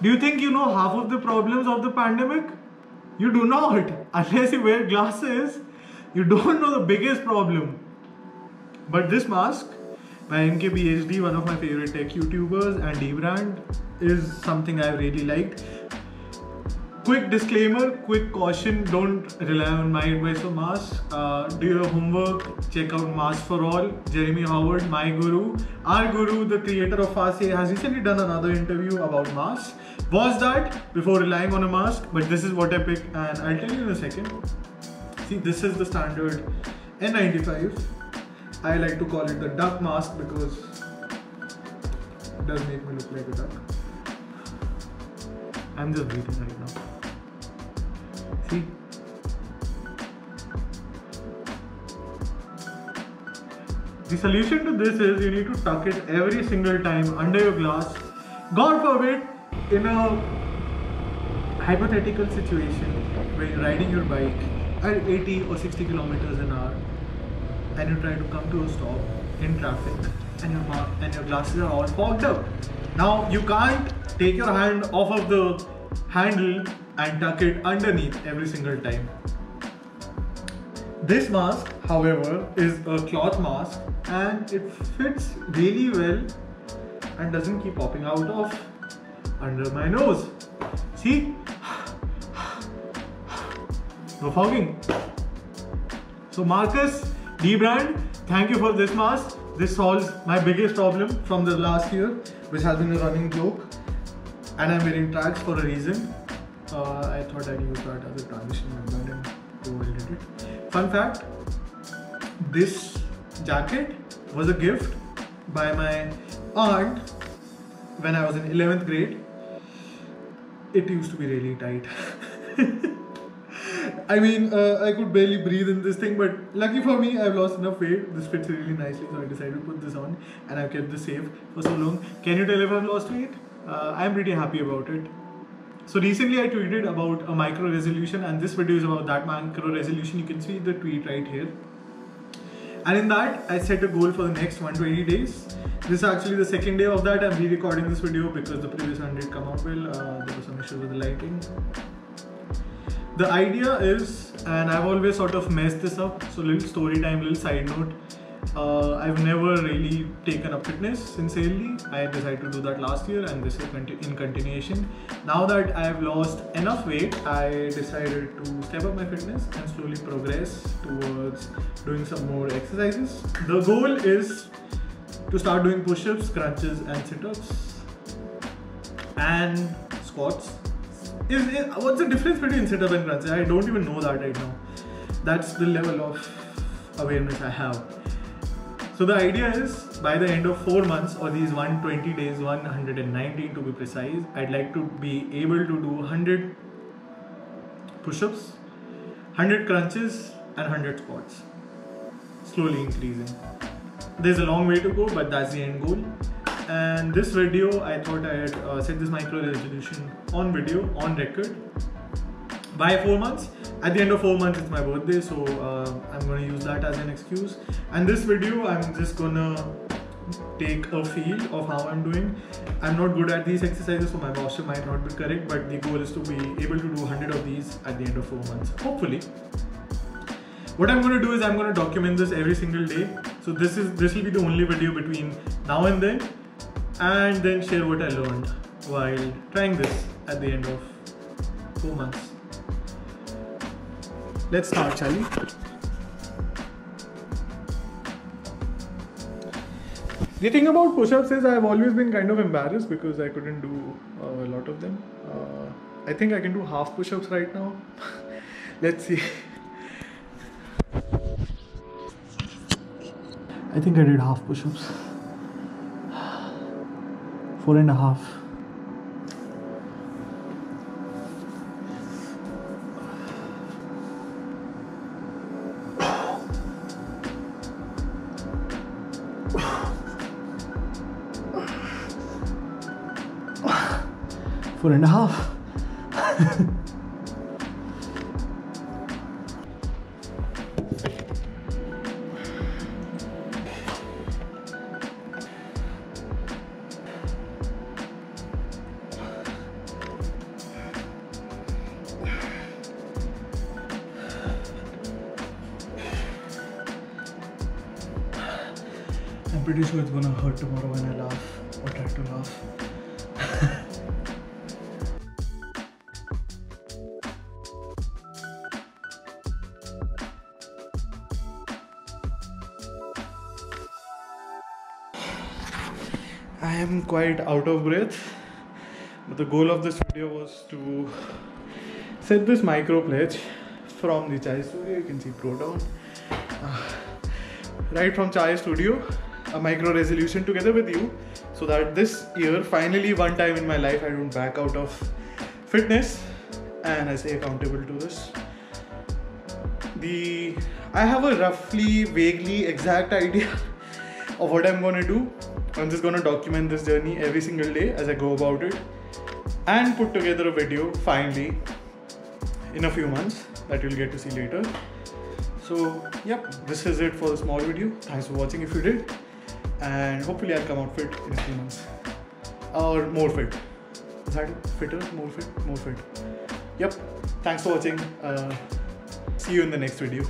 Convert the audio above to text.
Do you think you know half of the problems of the pandemic? You do not. Unless you wear glasses, you don't know the biggest problem. But this mask by MKBHD, one of my favorite tech YouTubers, and dbrand, is something I really liked. Quick disclaimer, quick caution, don't rely on my advice for masks. Do your homework, check out Mask for All. Jeremy Howard, my guru. Our guru, the creator of Fast.AI, has recently done another interview about masks. Watch that before relying on a mask, but this is what I picked and I'll tell you in a second. See, this is the standard N95. I like to call it the duck mask because it does make me look like a duck. I'm just breathing right now. See? The solution to this is you need to tuck it every single time under your glass. God forbid, in a hypothetical situation where you're riding your bike at 80 or 60 kilometers an hour and you try to come to a stop in traffic and your glasses are all fogged up. Now you can't take your hand off of the handle and tuck it underneath every single time. This mask, however, is a cloth mask and it fits really well and doesn't keep popping out of under my nose. See? No fogging. So Marcus, dbrand, thank you for this mask. This solves my biggest problem from the last year, which has been a running joke. And I'm wearing tracks for a reason. I thought I'd use that as a transition member and go ahead and it. Fun fact, this jacket was a gift by my aunt when I was in 11th grade. It used to be really tight. I mean, I could barely breathe in this thing, but lucky for me, I've lost enough weight. This fits really nicely, so I decided to put this on and I've kept this safe for so long. Can you tell if I've lost weight? I'm pretty happy about it. So recently I tweeted about a micro resolution and this video is about that micro resolution. You can see the tweet right here. And in that, I set a goal for the next 120 days. This is actually the second day of that. I'm re-recording this video because the previous one didn't come out well. There were some issues with the lighting. The idea is, and I've always sort of messed this up, so little story time, little side note. I've never really taken up fitness sincerely. I decided to do that last year and this is in continuation. Now that I've lost enough weight, I decided to step up my fitness and slowly progress towards doing some more exercises. The goal is to start doing push-ups, crunches and sit-ups and squats. What's the difference between sit-up and crunches? I don't even know that right now. That's the level of awareness I have. So the idea is, by the end of 4 months or these 120 days, 119 to be precise, I'd like to be able to do 100 push-ups, 100 crunches and 100 squats. Slowly increasing. There's a long way to go, but that's the end goal. And this video, I thought I'd set this micro resolution on video, on record, by 4 months. At the end of 4 months, it's my birthday, so I'm going to use that as an excuse. And this video, I'm just going to take a feel of how I'm doing. I'm not good at these exercises, so my posture might not be correct, but the goal is to be able to do 100 of these at the end of 4 months, hopefully. What I'm going to do is I'm going to document this every single day. So this will be the only video between now and then share what I learned while trying this at the end of 4 months. Let's start, shall we? The thing about push-ups is I've always been kind of embarrassed because I couldn't do a lot of them. I think I can do half push-ups right now. Let's see. I think I did half push-ups. 4.5. Four and a half. pretty sure it's gonna hurt tomorrow when I laugh or try to laugh. I am quite out of breath, but the goal of this video was to set this micro pledge from the Chai Studio. You can see Pro down. Right from Chai Studio, a micro resolution together with you, so that this year, finally one time in my life, I don't back out of fitness and I stay accountable to this. I have a roughly, vaguely exact idea of what I'm gonna do. I'm just gonna document this journey every single day as I go about it and put together a video finally in a few months that you'll get to see later. So yep, this is it for the small video. Thanks for watching if you did, and hopefully I'll come out fit in a few months, or more fit. Is that it? Fitter? More fit? More fit. Yep, thanks for watching. See you in the next video.